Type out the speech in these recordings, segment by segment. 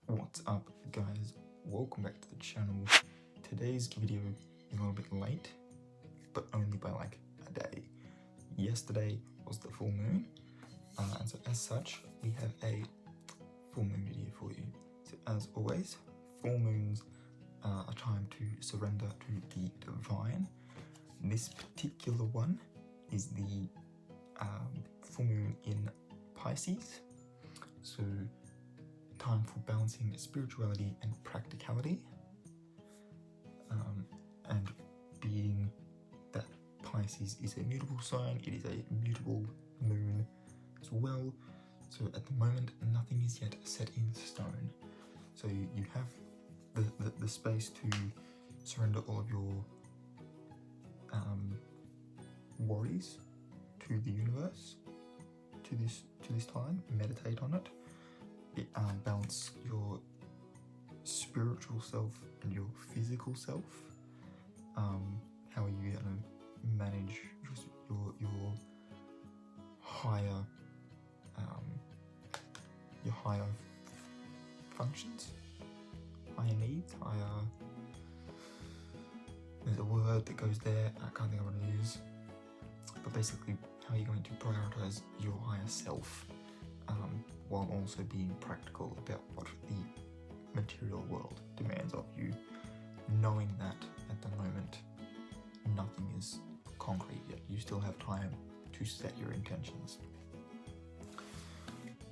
What's up guys, welcome back to the channel. Today's video is a little bit late, but only by like a day. Yesterday was the full moon, and so as such we have a full moon video for you. So as always, full moons are a time to surrender to the divine. This particular one is the full moon in Pisces, so time for balancing spirituality and practicality, and being that Pisces is a mutable sign, it is a mutable moon as well, so at the moment nothing is yet set in stone, so you have the space to surrender all of your worries to the universe, to this time. Meditate on it. Balance your spiritual self and your physical self. How are you going to manage your higher functions, higher needs, higher. There's a word that goes there. I can't think of what it is, but basically, how are you going to prioritize your higher self? While also being practical about what the material world demands of you, knowing that at the moment nothing is concrete yet. You still have time to set your intentions.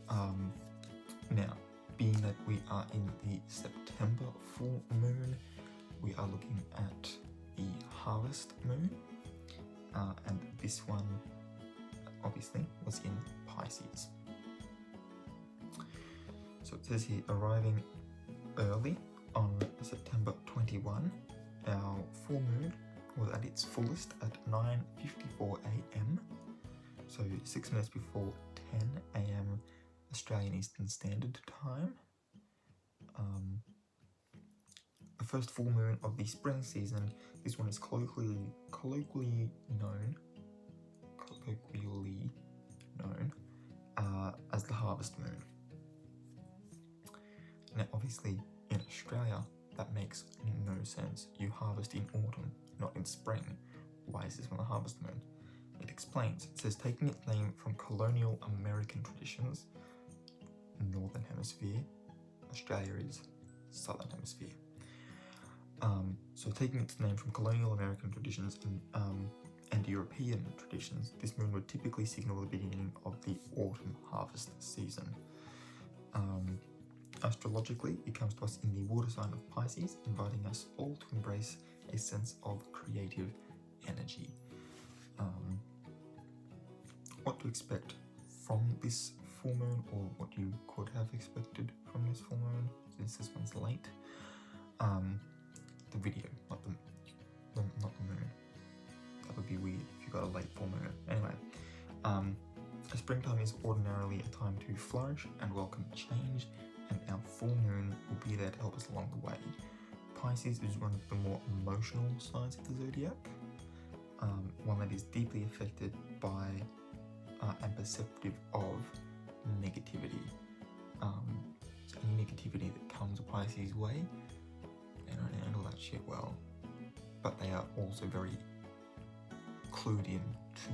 Now, being that we are in the September full moon, we are looking at the harvest moon, and this one obviously was in Pisces. So it says here, arriving early on September 21, our full moon was at its fullest at 9:54 a.m. So 6 minutes before 10 a.m. Australian Eastern Standard Time. The first full moon of the spring season. This one is colloquially known as the harvest moon. Now obviously in Australia that makes no sense. You harvest in autumn, not in spring. Why is this one a harvest moon? It explains. It says, taking its name from colonial American traditions, Northern Hemisphere, Australia is Southern Hemisphere. So taking its name from colonial American traditions and European traditions, this moon would typically signal the beginning of the autumn harvest season. Astrologically, it comes to us in the water sign of Pisces, inviting us all to embrace a sense of creative energy. What to expect from this full moon, or what you could have expected from this full moon, since this one's late. The video, not the moon. That would be weird if you got a late full moon. Anyway, springtime is ordinarily a time to flourish and welcome change, and our full moon will be there to help us along the way. Pisces is one of the more emotional signs of the zodiac, one that is deeply affected by and perceptive of negativity. So any negativity that comes Pisces' way, they don't handle that shit well, but they are also very clued in to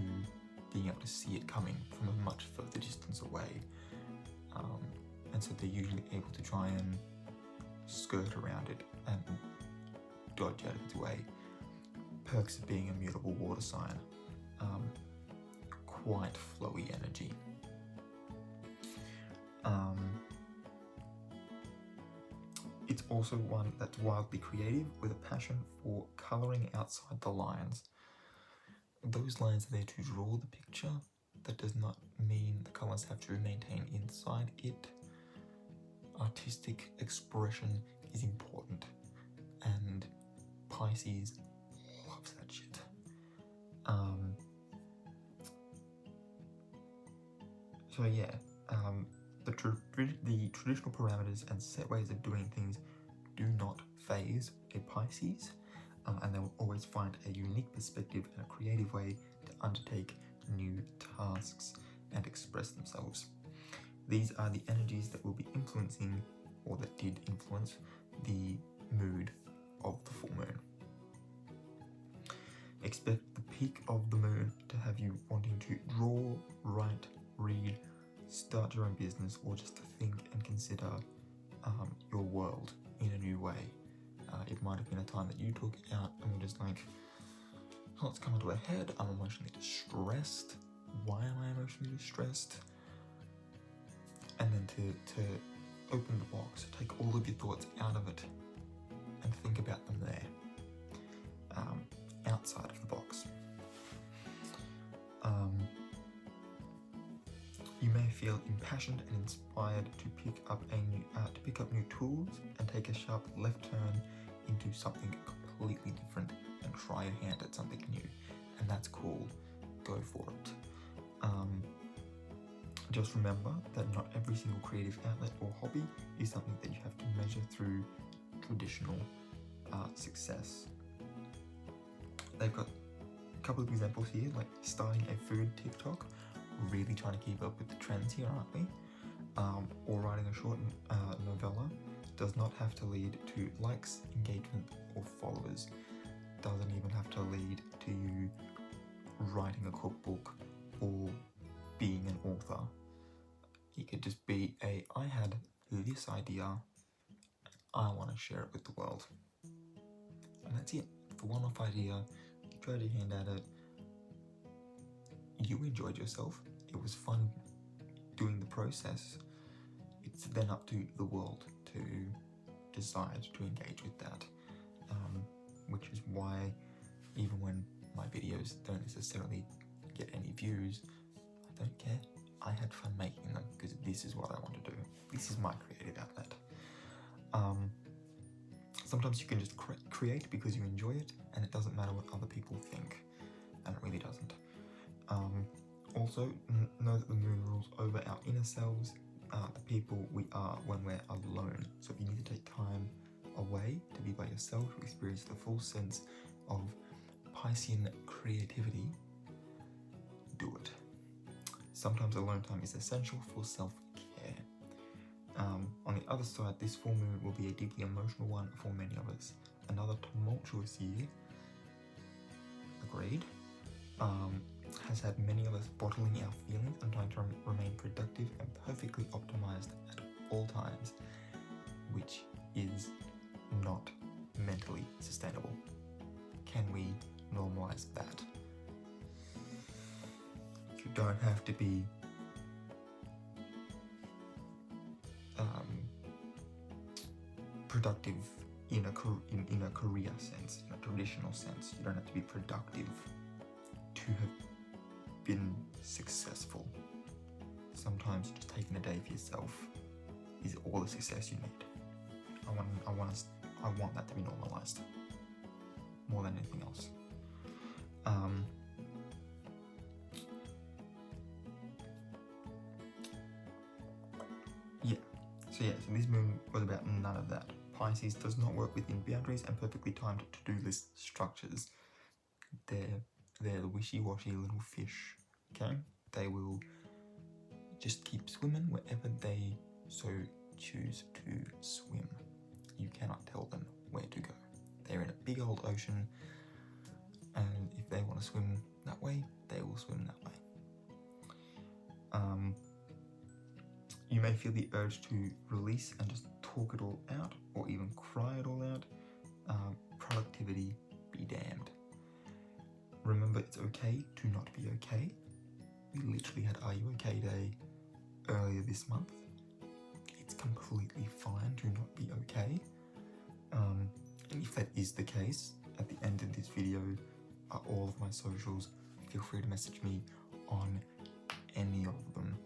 being able to see it coming from a much further distance away. And so they're usually able to try and skirt around it and dodge out of its way. Perks of being a mutable water sign, quite flowy energy. It's also one that's wildly creative, with a passion for colouring outside the lines. Those lines are there to draw the picture. That does not mean the colours have to maintain inside it. Artistic expression is important, and Pisces loves that shit. So yeah, the traditional parameters and set ways of doing things do not faze a Pisces, and they will always find a unique perspective and a creative way to undertake new tasks and express themselves. These are the energies that will be influencing, or that did influence, the mood of the full moon. Expect the peak of the moon to have you wanting to draw, write, read, start your own business, or just to think and consider your world in a new way. It might have been a time that you took out and were just like, oh, it's come to a head, I'm emotionally distressed. Why am I emotionally distressed? And then to open the box, take all of your thoughts out of it and think about them there, outside of the box. You may feel impassioned and inspired to pick up new tools and take a sharp left turn into something completely different and try your hand at something new, and that's cool. Go for it. Just remember that not every single creative outlet or hobby is something that you have to measure through traditional success. They've got a couple of examples here, like starting a food TikTok, really trying to keep up with the trends here, aren't we? Or writing a short novella does not have to lead to likes, engagement, or followers. Doesn't even have to lead to you writing a cookbook or being an author. It could just be I had this idea, I want to share it with the world. And that's it. It's a one-off idea, you tried your hand at it, you enjoyed yourself, it was fun doing the process. It's then up to the world to decide to engage with that, which is why even when my videos don't necessarily get any views, I don't care. I had fun making them because this is what I want to do. This is my creative outlet. Sometimes you can just create because you enjoy it, and it doesn't matter what other people think, and it really doesn't. Also, know that the moon rules over our inner selves, the people we are when we're alone. So if you need to take time away to be by yourself, to experience the full sense of Piscean creativity, do it. Sometimes alone time is essential for self-care. On the other side, this full moon will be a deeply emotional one for many of us. Another tumultuous year, agreed, has had many of us bottling our feelings and trying to remain productive and perfectly optimized at all times, which is not mentally sustainable. Can we normalize that? You don't have to be productive in a career sense, in a traditional sense. You don't have to be productive to have been successful. Sometimes just taking a day for yourself is all the success you need. I want that to be normalized more than anything else. So this moon was about none of that. Pisces does not work within boundaries and perfectly timed to-do list structures. They're the wishy-washy little fish, okay? They will just keep swimming wherever they so choose to swim. You cannot tell them where to go. They're in a big old ocean, and if they want to swim that way, they will swim that way. You may feel the urge to release and just talk it all out, or even cry it all out. Productivity be damned. Remember, it's okay to not be okay. We literally had Are You Okay Day earlier this month. It's completely fine to not be okay. And if that is the case, at the end of this video are all of my socials. Feel free to message me on any of them.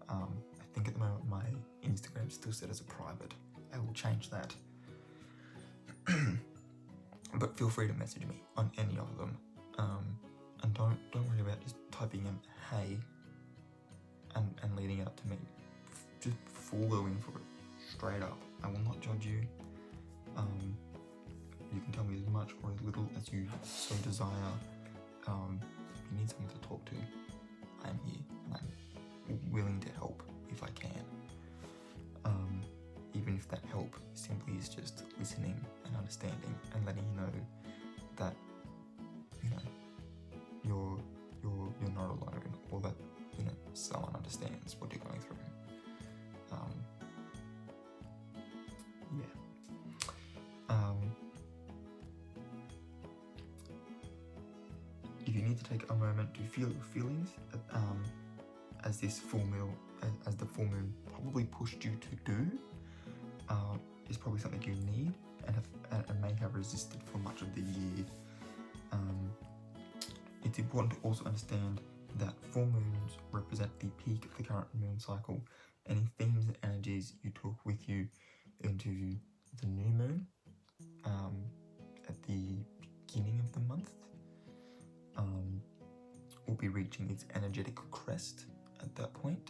I think at the moment my Instagram is still set as a private. I will change that. But feel free to message me on any of them. And don't worry about just typing in hey and leading it up to me. Just full go in for it, straight up. I will not judge you. You can tell me as much or as little as you so desire. If you need someone to talk to, I am here and I'm willing to help if if I can. Even if that help simply is just listening and understanding and letting you know that, you know, you're not alone, or that, you know, someone understands what you're going through. If you need to take a moment to feel your feelings, as this full moon, as the full moon probably pushed you to do, is probably something you need and may have resisted for much of the year. It's important to also understand that full moons represent the peak of the current moon cycle. Any themes and energies you took with you into the new moon at the beginning of the month will be reaching its energetic crest at that point,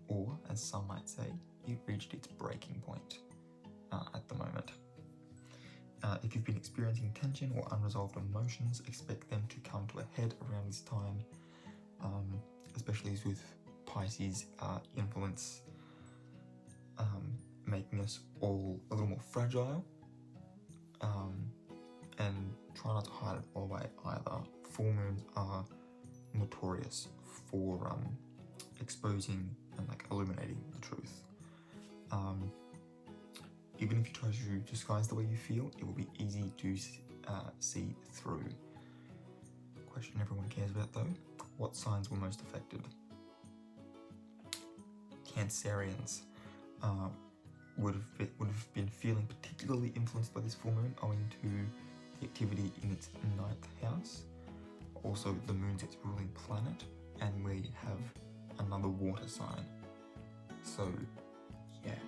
or as some might say, it reached its breaking point at the moment. If you've been experiencing tension or unresolved emotions, expect them to come to a head around this time, especially with Pisces influence making us all a little more fragile, and try not to hide it all away either. Full moons are notorious for exposing and illuminating the truth. Even if you try to disguise the way you feel, it will be easy to see through. Question everyone cares about though: what signs were most affected? Cancerians would have been feeling particularly influenced by this full moon, owing to the activity in its 9th house. Also, the moon's its ruling planet, and we have another water sign. So, yeah,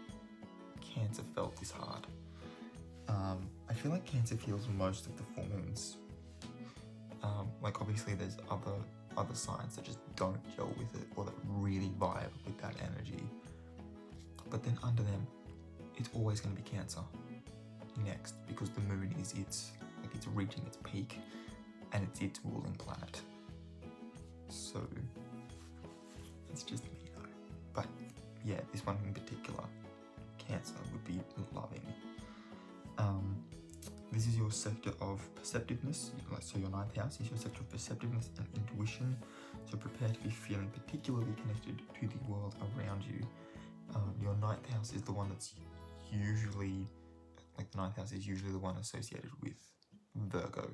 Cancer felt this hard. I feel like Cancer feels most of the full moons. Obviously, there's other signs that just don't gel with it, or that really vibe with that energy. But then under them, it's always going to be Cancer next, because the moon is it's reaching its peak, and it's its ruling planet. So it's just me though. But yeah, this one in particular, Cancer would be loving. This is your sector of perceptiveness, so your 9th house is your sector of perceptiveness and intuition, so prepare to be feeling particularly connected to the world around you. Your 9th house is the one that's usually, the 9th house is usually the one associated with Virgo,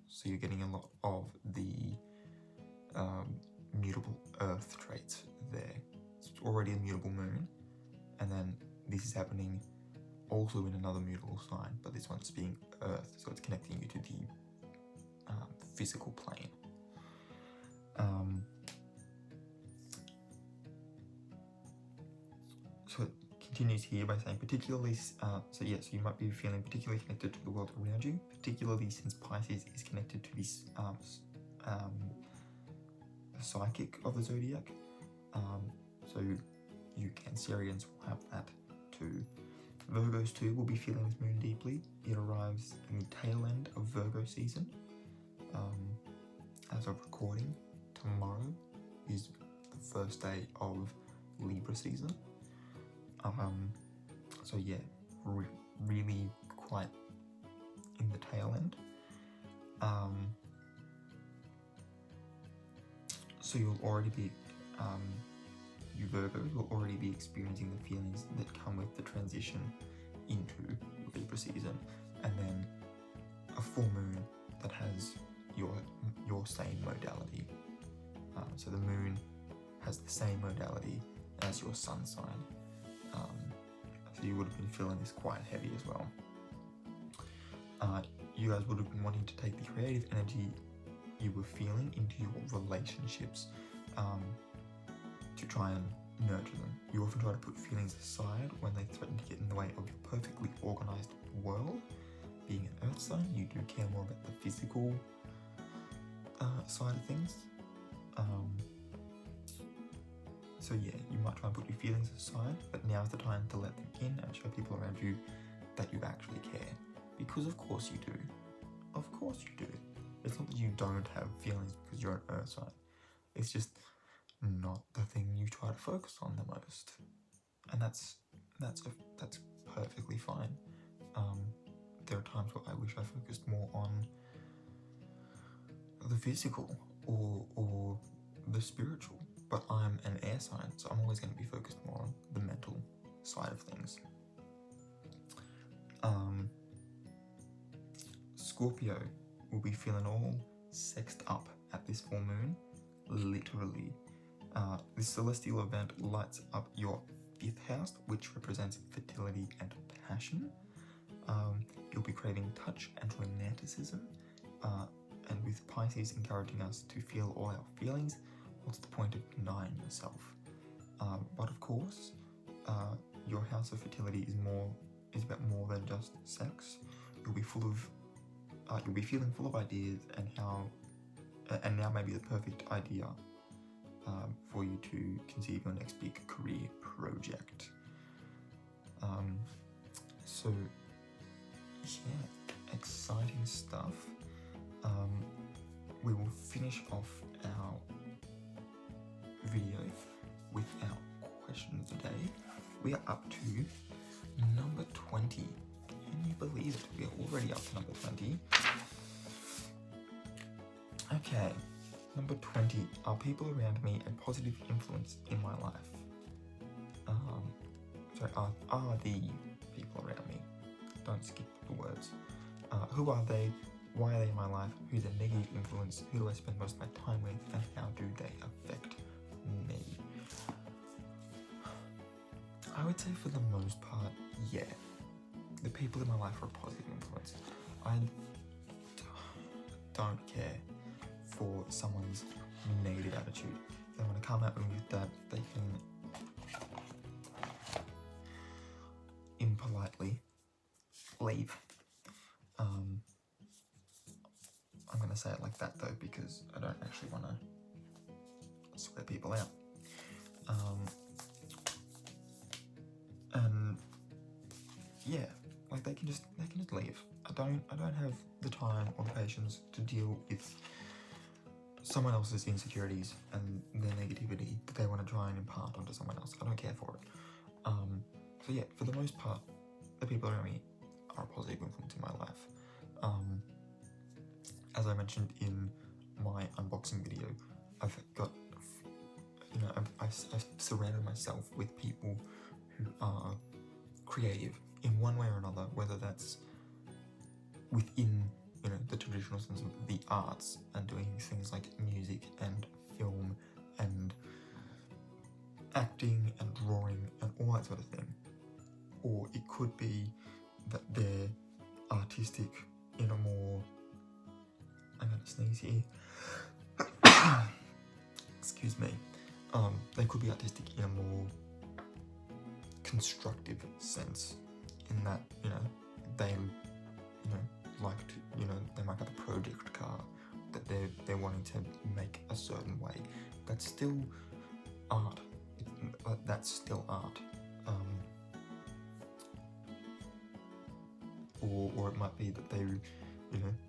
so you're getting a lot of the mutable earth traits there. So it's already a mutable moon, and then this is happening also in another mutable sign, but this one's being earth, so it's connecting you to the physical plane. So it continues here by saying particularly, so you might be feeling particularly connected to the world around you, particularly since Pisces is connected to this psychic of the zodiac. So you Cancerians will have that too. Virgos too will be feeling this moon deeply. It arrives in the tail end of Virgo season. As of recording, tomorrow is the first day of Libra season. So yeah, really quite in the tail end. So you'll already be, you Virgos will already be experiencing the feelings that come with the transition into Libra season, and then a full moon that has your same modality. So the moon has the same modality as your sun sign. So you would have been feeling this quite heavy as well. You guys would have been wanting to take the creative energy you were feeling into your relationships, to try and nurture them. You often try to put feelings aside when they threaten to get in the way of your perfectly organized world. Being an earth sign, you do care more about the physical side of things. So yeah, you might try and put your feelings aside, but now's the time to let them in and show people around you that you actually care. Because of course you do. Of course you do. It's not that you don't have feelings because you're an earth sign. It's just not the thing you try to focus on the most, and that's perfectly fine. There are times where I wish I focused more on the physical or the spiritual, but I'm an air sign, so I'm always going to be focused more on the mental side of things. Scorpio will be feeling all sexed up at this full moon, literally. This celestial event lights up your 5th house, which represents fertility and passion. You'll be craving touch and romanticism, and with Pisces encouraging us to feel all our feelings, what's the point of denying yourself? But of course, your house of fertility is about more than just sex. You'll be feeling full of ideas, and now may be the perfect idea for you to conceive your next big career project. So yeah, exciting stuff. We will finish off our video with our question of the day. We are up to number 20. Can you believe it? We are already up to number 20. Okay, number 20. Are people around me a positive influence in my life? Are the people around me? Don't skip the words. Who are they? Why are they in my life? Who's a negative influence? Who do I spend most of my time with? And how do they affect me? I would say for the most part, yeah. The people in my life are a positive influence. I don't care for someone's negative attitude. If they want to come at me with that, they can impolitely leave. I'm going to say it like that though, because I don't actually want to swear people out. And yeah, like they can just leave. I don't have the time or the patience to deal with someone else's insecurities and their negativity that they want to try and impart onto someone else. I don't care for it. So yeah, for the most part, the people around me are a positive influence in my life. As I mentioned in my unboxing video, I've surrounded myself with people who are creative in one way or another, whether that's within the traditional sense of the arts and doing things like music and film and acting and drawing and all that sort of thing, or it could be that they're artistic in a more, I'm gonna sneeze here, excuse me, they could be artistic in a more constructive sense, in that they like to they might have a project car that they're wanting to make a certain way. That's still art. That's still art. Or it might be that they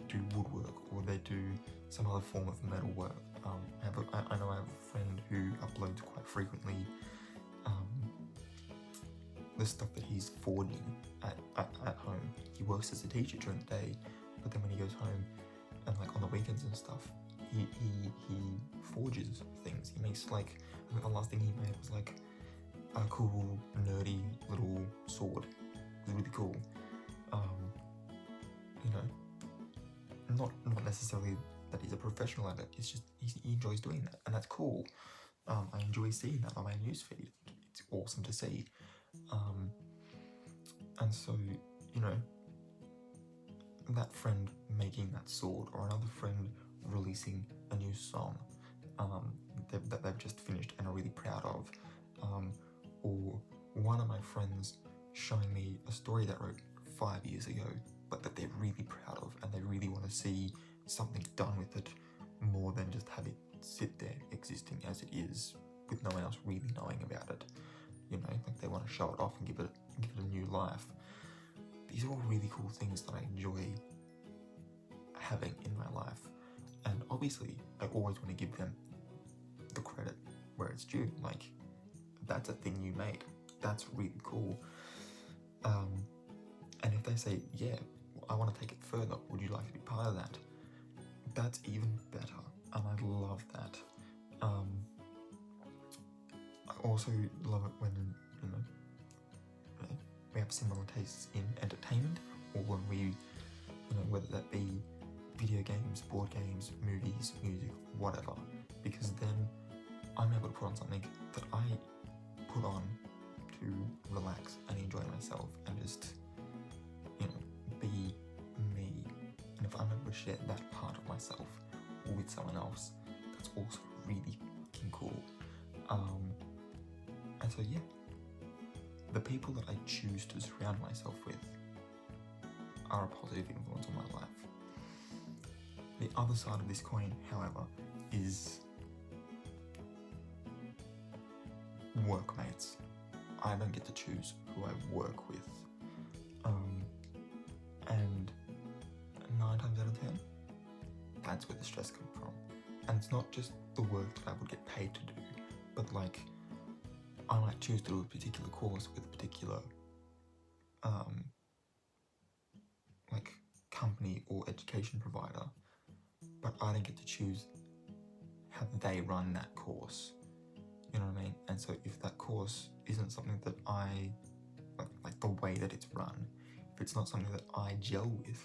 do woodwork, or they do some other form of metal work. I know I have a friend who uploads quite frequently the stuff that he's forging at home. He works as a teacher during the day, but then when he goes home and like on the weekends and stuff, he forges things. He makes I think the last thing he made was like a cool nerdy little sword. It was really cool. Not necessarily that he's a professional at it. It's just he enjoys doing that, and that's cool. I enjoy seeing that on my newsfeed. It's awesome to see. And so that friend making that sword, or another friend releasing a new song that they've just finished and are really proud of, or one of my friends showing me a story that wrote 5 years ago, but that they're really proud of, and they really want to see something done with it, more than just have it sit there existing as it is with no one else really knowing about it. Like they want to show it off and give it a new life. These are all really cool things that I enjoy having in my life, and obviously I always want to give them the credit where it's due. Like, that's a thing you made. That's really cool. And if they say, yeah, I want to take it further, would you like to be part of that? That's even better, and I love that. I also love it when, you know, we have similar tastes in entertainment, or when we, you know, whether that be video games, board games, movies, music, whatever, because then I'm able to put on something that I put on to relax and enjoy myself and just, you know, be me. And if I'm able to share that part of myself with someone else, that's also really fucking cool. And so yeah, the people that I choose to surround myself with are a positive influence on my life. The other side of this coin, however, is workmates. I don't get to choose who I work with. And 9 times out of 10, that's where the stress comes from. And it's not just the work that I would get paid to do, but like, I might choose to do a particular course with a particular like company or education provider, but I don't get to choose how they run that course. You know what I mean? And so if that course isn't something that I like the way that it's run, if it's not something that I gel with,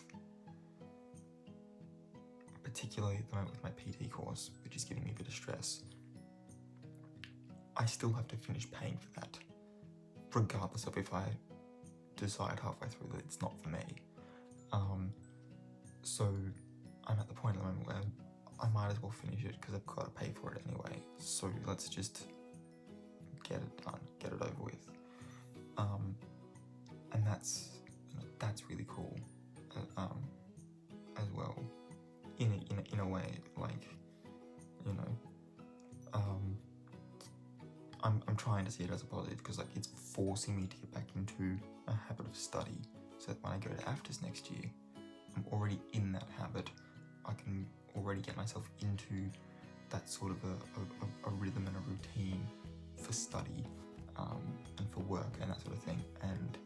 particularly at the moment with my PT course, which is giving me a bit of stress, I still have to finish paying for that, regardless of if I decide halfway through that it's not for me. So I'm at the point at the moment where I might as well finish it because I've got to pay for it anyway. So let's just get it done, get it over with. And that's, you know, that's really cool, as well. In a way, like, you know, I'm trying to see it as a positive because like it's forcing me to get back into a habit of study, so that when I go to AFTRS next year, I'm already in that habit. I can already get myself into that sort of a rhythm and a routine for study, and for work and that sort of thing, and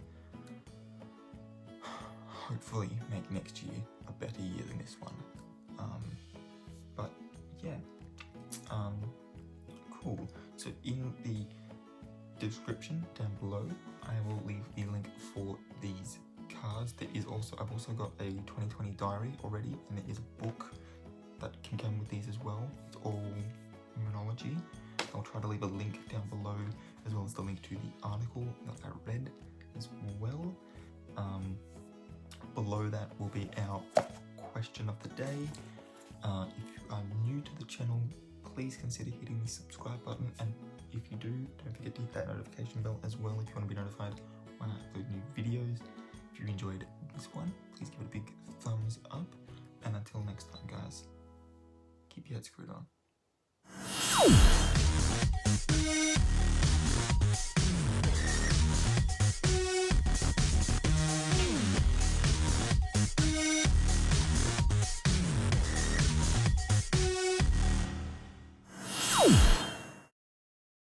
hopefully make next year a better year than this one. But yeah, cool. So in the description down below, I will leave the link for these cards. There is also, I've also got a 2020 diary already, and there is a book that can come with these as well. It's all numerology. I'll try to leave a link down below, as well as the link to the article that I read as well. Below that will be our question of the day. If you are new to the channel, please consider hitting the subscribe button, and if you do, don't forget to hit that notification bell as well if you want to be notified when I upload new videos. If you enjoyed this one, please give it a big thumbs up, and until next time guys, keep your head screwed on.